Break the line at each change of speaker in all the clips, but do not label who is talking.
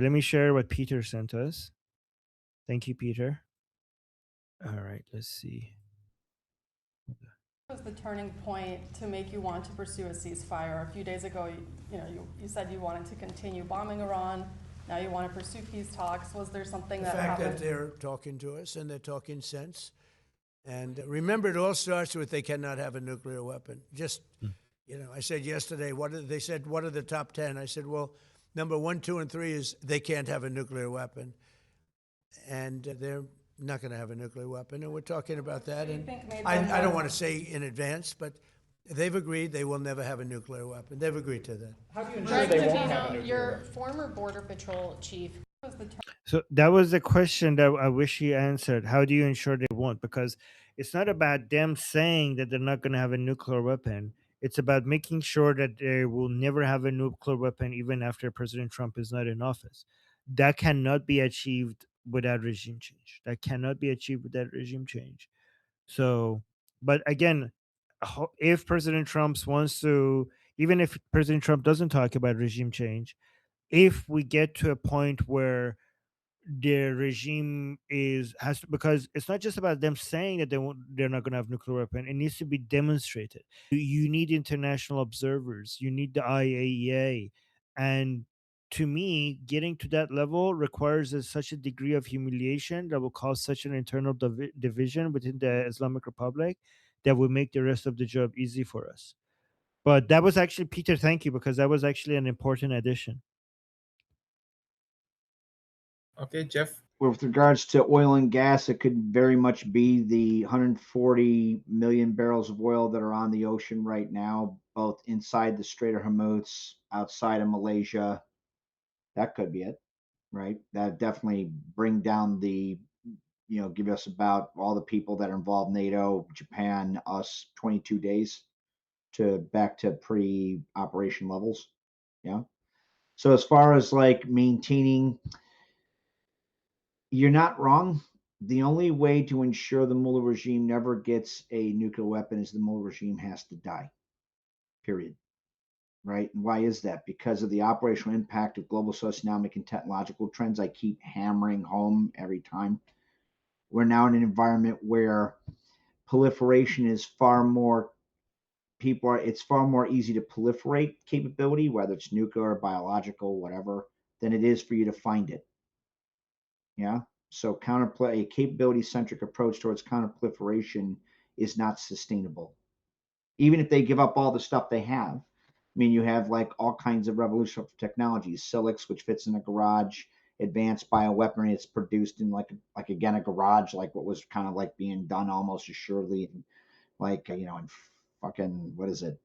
Let me share what Peter sent us. Thank you, Peter. All right, let's see.
What was the turning point to make you want to pursue a ceasefire? A few days ago, you said you wanted to continue bombing Iran. Now you want to pursue peace talks. Was there something
The
that
fact
happened?
that they're talking to us and they're talking sense. And remember, it all starts with they cannot have a nuclear weapon. Just, I said yesterday, they said, what are the top 10? I said, well, number 1, 2, and 3 is they can't have a nuclear weapon. And they're not going to have a nuclear weapon. And we're talking about that.
Do you
And
think made them
I don't
more-
want to say in advance, but they've agreed they will never have a nuclear weapon. They've agreed to that.
How do you ensure
Greg
they won't have a
Tavino,
nuclear
your
weapon?
former Border Patrol chief.
What was the turning
So that was the question that I wish he answered. How do you ensure they won't? Because it's not about them saying that they're not going to have a nuclear weapon. It's about making sure that they will never have a nuclear weapon even after President Trump is not in office. That cannot be achieved without regime change. That cannot be achieved without regime change. So, but again, if President Trump wants to, even if President Trump doesn't talk about regime change, if we get to a point where their regime has to, because it's not just about them saying that they're not going to have nuclear weapon. It needs to be demonstrated. You need international observers, you need the IAEA, and to me getting to that level requires such a degree of humiliation that will cause such an internal division within the Islamic Republic that will make the rest of the job easy for us. But that was actually, Peter, thank you, because that was actually an important addition.
Okay, Jeff.
With regards to oil and gas, it could very much be the 140 million barrels of oil that are on the ocean right now, both inside the Strait of Hormuz, outside of Malaysia. That could be it, right? That definitely bring down give us about all the people that are involved, NATO, Japan, us, 22 days to back to pre-operation levels. Yeah. So as far as like maintaining, you're not wrong. The only way to ensure the Mullah regime never gets a nuclear weapon is the Mullah regime has to die. Period. Right? And why is that? Because of the operational impact of global socioeconomic and technological trends. I keep hammering home every time. We're now in an environment where proliferation is far more it's far more easy to proliferate capability, whether it's nuclear, biological, whatever, than it is for you to find it. Yeah. So a capability centric approach towards counterproliferation is not sustainable. Even if they give up all the stuff they have. I mean, you have like all kinds of revolutionary technologies, Silix, which fits in a garage, advanced bioweaponry, it's produced in like again a garage, like what was kind of like being done almost assuredly, in, like in fucking what is it,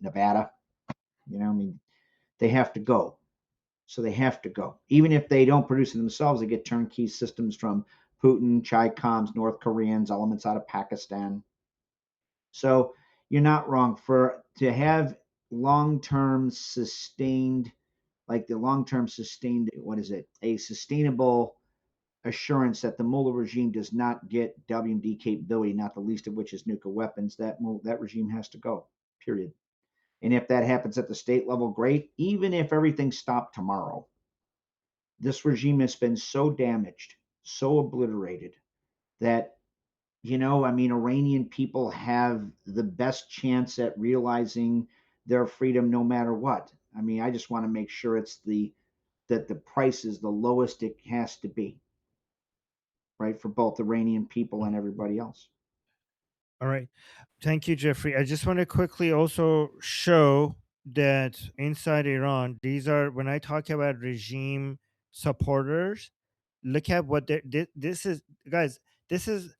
Nevada. I mean, they have to go. So they have to go. Even if they don't produce it themselves, they get turnkey systems from Putin, Chi-Coms, North Koreans, elements out of Pakistan. So you're not wrong. To have long-term sustained, like the long-term sustained, what is it? A sustainable assurance that the Mullah regime does not get W&D capability, not the least of which is nuclear weapons. That regime has to go. Period. And if that happens at the state level, great. Even if everything stopped tomorrow, this regime has been so damaged, so obliterated that, I mean, Iranian people have the best chance at realizing their freedom no matter what. I mean, I just want to make sure that the price is the lowest it has to be, right, for both Iranian people and everybody else.
All right. Thank you, Jeffrey. I just want to quickly also show that inside Iran, these are, when I talk about regime supporters, look at what this is, guys. This is,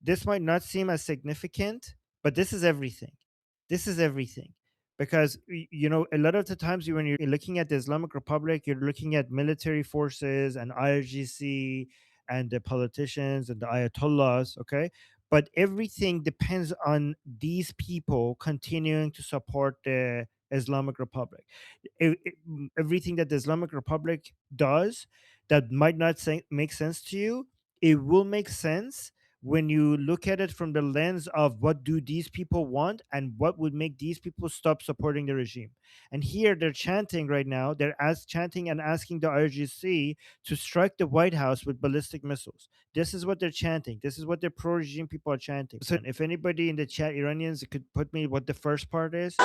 this might not seem as significant, but this is everything. This is everything. Because, a lot of the times when you're looking at the Islamic Republic, you're looking at military forces and IRGC and the politicians and the Ayatollahs, okay? But everything depends on these people continuing to support the Islamic Republic. Everything that the Islamic Republic does that might not make sense to you, it will make sense when you look at it from the lens of what do these people want and what would make these people stop supporting the regime. And here they're chanting right now, chanting and asking the IRGC to strike the White House with ballistic missiles. This is what they're chanting. This is what the pro-regime people are chanting. So if anybody in the chat, Iranians, could put me what the first part is.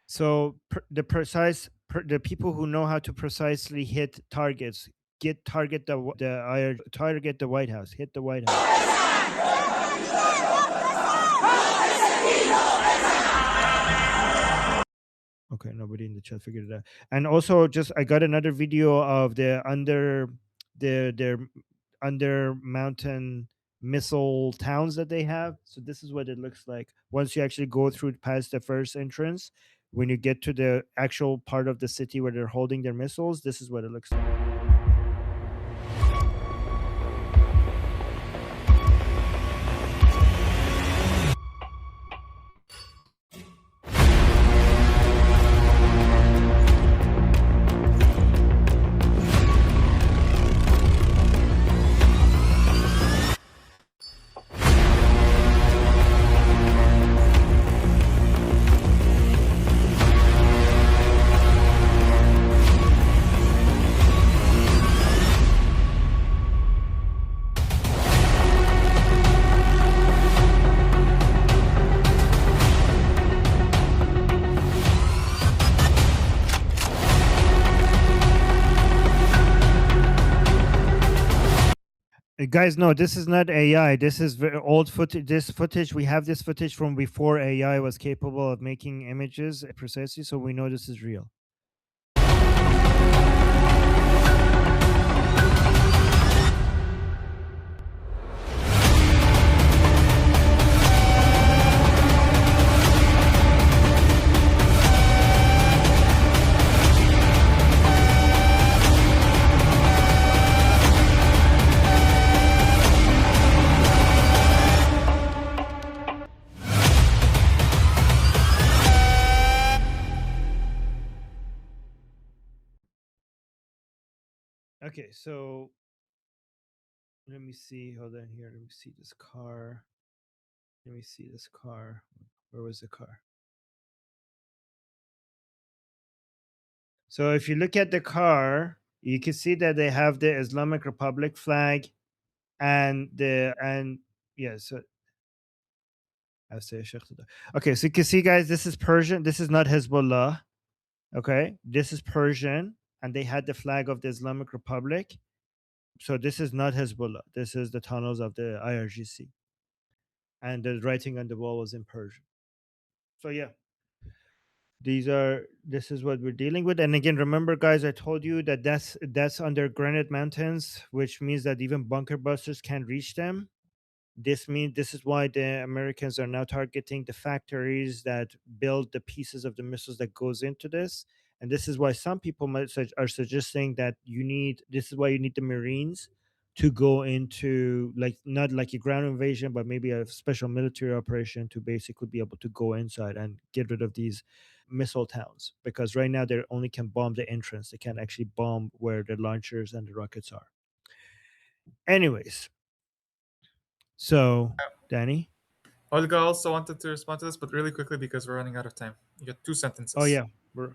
So the people who know how to precisely hit targets target the White House, hit the White House. Okay, nobody in the chat figured it out. And also, just I got another video of their under mountain missile towns that they have. So this is what it looks like once you actually go through past the first entrance. When you get to the actual part of the city where they're holding their missiles, this is what it looks like. Guys, no, this is not AI. This is very old footage. We have this footage from before AI was capable of making images precisely, so we know this is real. Okay, so let me see. Hold on here. Let me see this car. Let me see this car. Where was the car? So if you look at the car, you can see that they have the Islamic Republic flag so okay, so you can see, guys, this is Persian. This is not Hezbollah. Okay, this is Persian, and they had the flag of the Islamic Republic. So this is not Hezbollah. This is the tunnels of the IRGC, and the writing on the wall was in Persian. So yeah, this is what we're dealing with. And again, remember, guys, I told you that that's under granite mountains, which means that even bunker busters can't reach them. This is why the Americans are now targeting the factories that build the pieces of the missiles that goes into this. And this is why some people are suggesting that this is why you need the Marines to go into, like, not like a ground invasion, but maybe a special military operation to basically be able to go inside and get rid of these missile towns, because right now they only can bomb the entrance. They can't actually bomb where the launchers and the rockets are. Anyways, so Danny.
Olga also wanted to respond to this, but really quickly because we're running out of time. You got 2 sentences.
Oh yeah, we're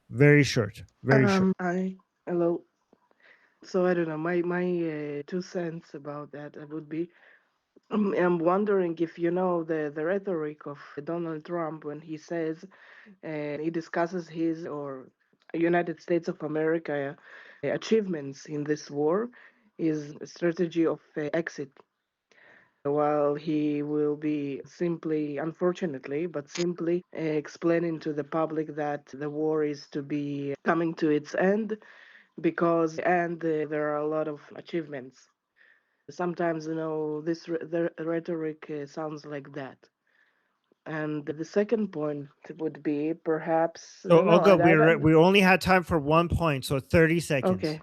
very short. Very short.
Hi, hello. So I don't know. My 2 cents about that would be, I'm wondering if you know the rhetoric of Donald Trump when he says, he discusses his or United States of America achievements in this war, is a strategy of exit. While he will be simply, unfortunately, but simply explaining to the public that the war is to be coming to its end, because there are a lot of achievements. Sometimes, the rhetoric sounds like that. And the second point would be perhaps.
So Olga, we only had time for 1 point, so 30 seconds.
Okay.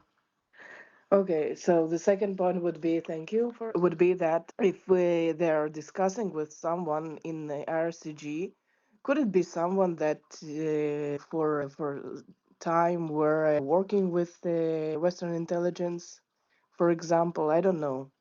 Okay, so the second point would be, thank you for, would be that if they are discussing with someone in the RCG, could it be someone that for time were working with the Western intelligence, for example. I don't know.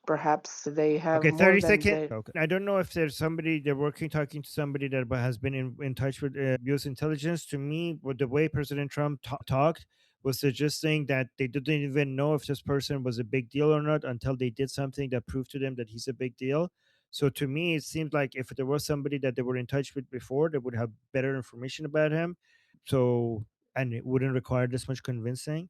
Perhaps they have
Okay,
more
30
than
seconds.
the.
Okay. I don't know if there's somebody they're working, talking to somebody that has been in touch with US intelligence. To me, with the way President Trump talked was suggesting that they didn't even know if this person was a big deal or not until they did something that proved to them that he's a big deal. So to me, it seemed like if there was somebody that they were in touch with before, they would have better information about him. So, and it wouldn't require this much convincing.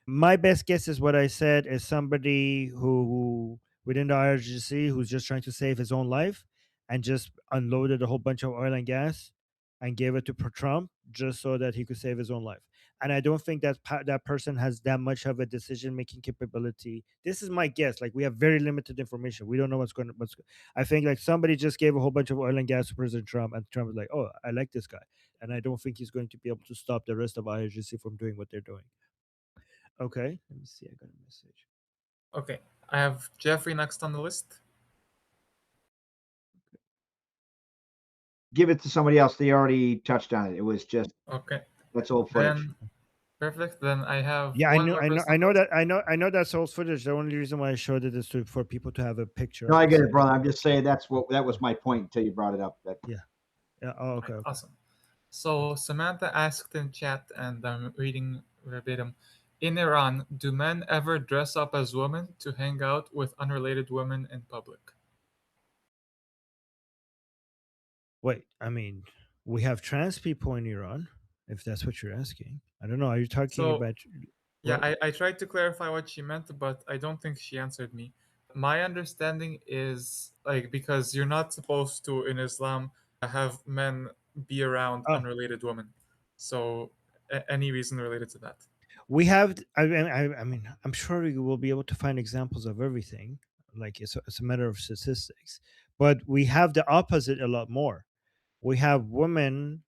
My best guess is what I said is somebody who within the IRGC who's just trying to save his own life and just unloaded a whole bunch of oil and gas and gave it to Trump just so that he could save his own life. And I don't think that that person has that much of a decision making capability. This is my guess. Like we have very limited information. We don't know what's going to. I think like somebody just gave a whole bunch of oil and gas to President Trump, and Trump was like, "Oh, I like this guy," and I don't think he's going to be able to stop the rest of IRGC from doing what they're doing. Okay, let me see. I got a message.
Okay, I have Jeffrey next on the list.
Give it to somebody else. They already touched on it. It was just
Okay,
that's old footage.
then perfect. Then I have
Yeah,
one more person.
I know that's old footage. The only reason why I showed it is for people to have a picture.
No,
of
I
it,
get
so
it, brother. I'm just saying that was my point until you brought it up. That
yeah. Oh, okay. Okay.
Awesome. So Samantha asked in chat, and I'm reading verbatim. In Iran, do men ever dress up as women to hang out with unrelated women in public?
Wait, I mean, we have trans people in Iran. If that's what you're asking, I don't know. Are you talking
So
about?
yeah,
What?
I tried to clarify what she meant, but I don't think she answered me. My understanding is like because you're not supposed to in Islam have men be around
Oh,
unrelated women. So any reason related to that?
we have. I mean, I'm sure we will be able to find examples of everything. Like it's a matter of statistics, but we have the opposite a lot more. We have women,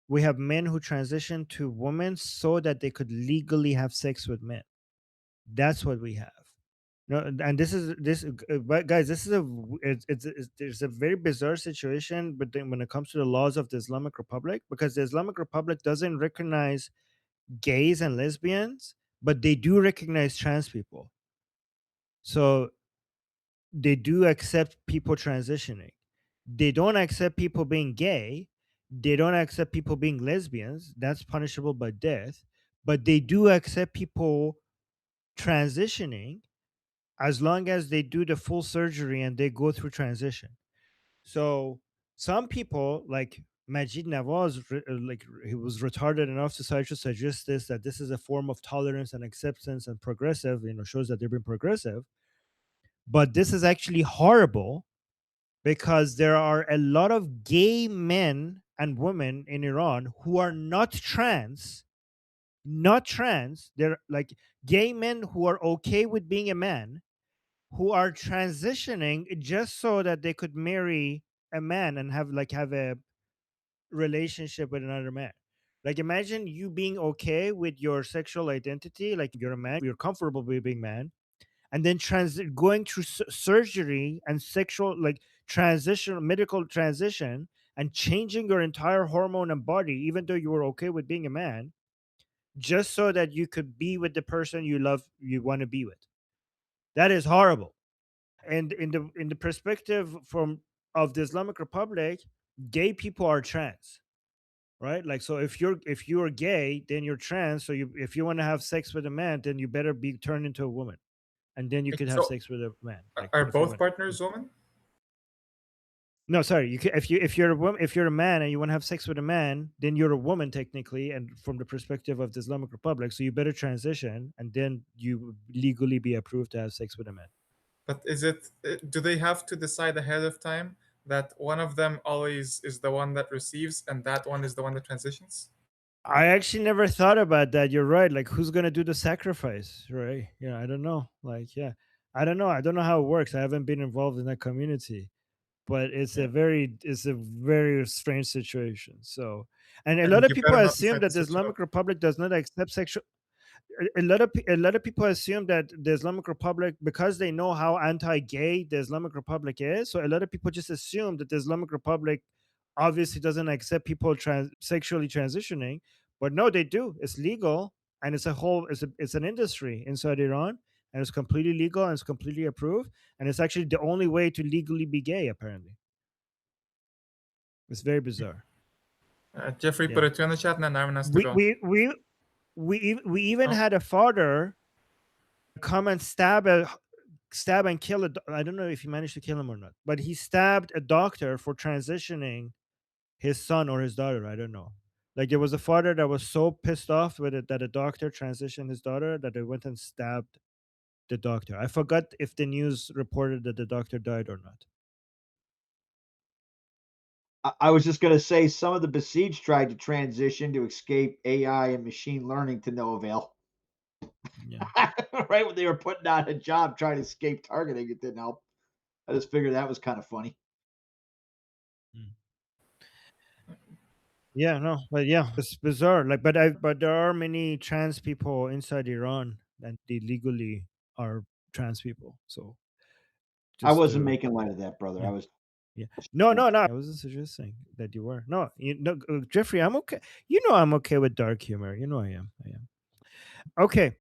we have men who transition to women so that they could legally have sex with men. That's what we have. No, and but guys, this is there's a very bizarre situation. But then when it comes to the laws of the Islamic Republic, because the Islamic Republic doesn't recognize gays and lesbians, but they do recognize trans people. So they do accept people transitioning. They don't accept people being gay. They don't accept people being lesbians. That's punishable by death. But they do accept people transitioning as long as they do the full surgery and they go through transition. So some people like Majid Nawaz, like he was retarded enough to suggest this that this is a form of tolerance and acceptance and progressive. Shows that they've been progressive. But this is actually horrible because there are a lot of gay men and women in Iran who are not trans, not trans. They're like gay men who are okay with being a man, who are transitioning just so that they could marry a man and have a relationship with another man. Like imagine you being okay with your sexual identity, like you're a man, you're comfortable with being man, and then going through surgery and sexual like transition medical transition and changing your entire hormone and body even though you were okay with being a man just so that you could be with the person you love you want to be with. That is horrible. And in the perspective from of the Islamic Republic, gay people are trans, right? Like so if you're gay then you're trans, so if you want to have sex with a man then you better be turned into a woman and then you could have
So
sex with a man. Like
are
if you
both
want.
partners women?
No, sorry. You can, if you're a woman, if you're a man and you want to have sex with a man, then you're a woman technically, and from the perspective of the Islamic Republic, so you better transition, and then you legally be approved to have sex with a man.
But is it? Do they have to decide ahead of time that one of them always is the one that receives and that one is the one that transitions?
I actually never thought about that. You're right. Like, who's gonna do the sacrifice, right? Yeah, I don't know. Like, yeah, I don't know. I don't know how it works. I haven't been involved in that community, but
Yeah.
it's a very strange situation. So, and a lot
And
of
you
people
better not
assume
decide to
that the
switch it up.
Islamic Republic does not accept sexual. A lot of people assume that the Islamic Republic, because they know how anti-gay the Islamic Republic is, so a lot of people just assume that the Islamic Republic obviously doesn't accept people sexually transitioning. But no, they do. It's legal, and it's an industry inside Iran, and it's completely legal and it's completely approved, and it's actually the only way to legally be gay. Apparently, it's very bizarre.
Jeffrey,
Yeah.
put it 2 in the chat, and then Armin has to go.
We even had a father come and stab and kill I don't know if he managed to kill him or not, but he stabbed a doctor for transitioning his son or his daughter. I don't know. Like, there was a father that was so pissed off with it that a doctor transitioned his daughter that they went and stabbed the doctor. I forgot if the news reported that the doctor died or not.
I was just going to say some of the besieged tried to transition to escape AI and machine learning to no avail.
Yeah.
Right when they were putting out a job trying to escape targeting, it didn't help. I just figured that was kind of funny.
Yeah, no, but yeah, it's bizarre. Like, but there are many trans people inside Iran that they legally are trans people. So
I wasn't making light of that, brother.
yeah.
I was.
Yeah. No. I wasn't suggesting that you were. No, Jeffrey, I'm okay. I'm okay with dark humor. I am. Okay.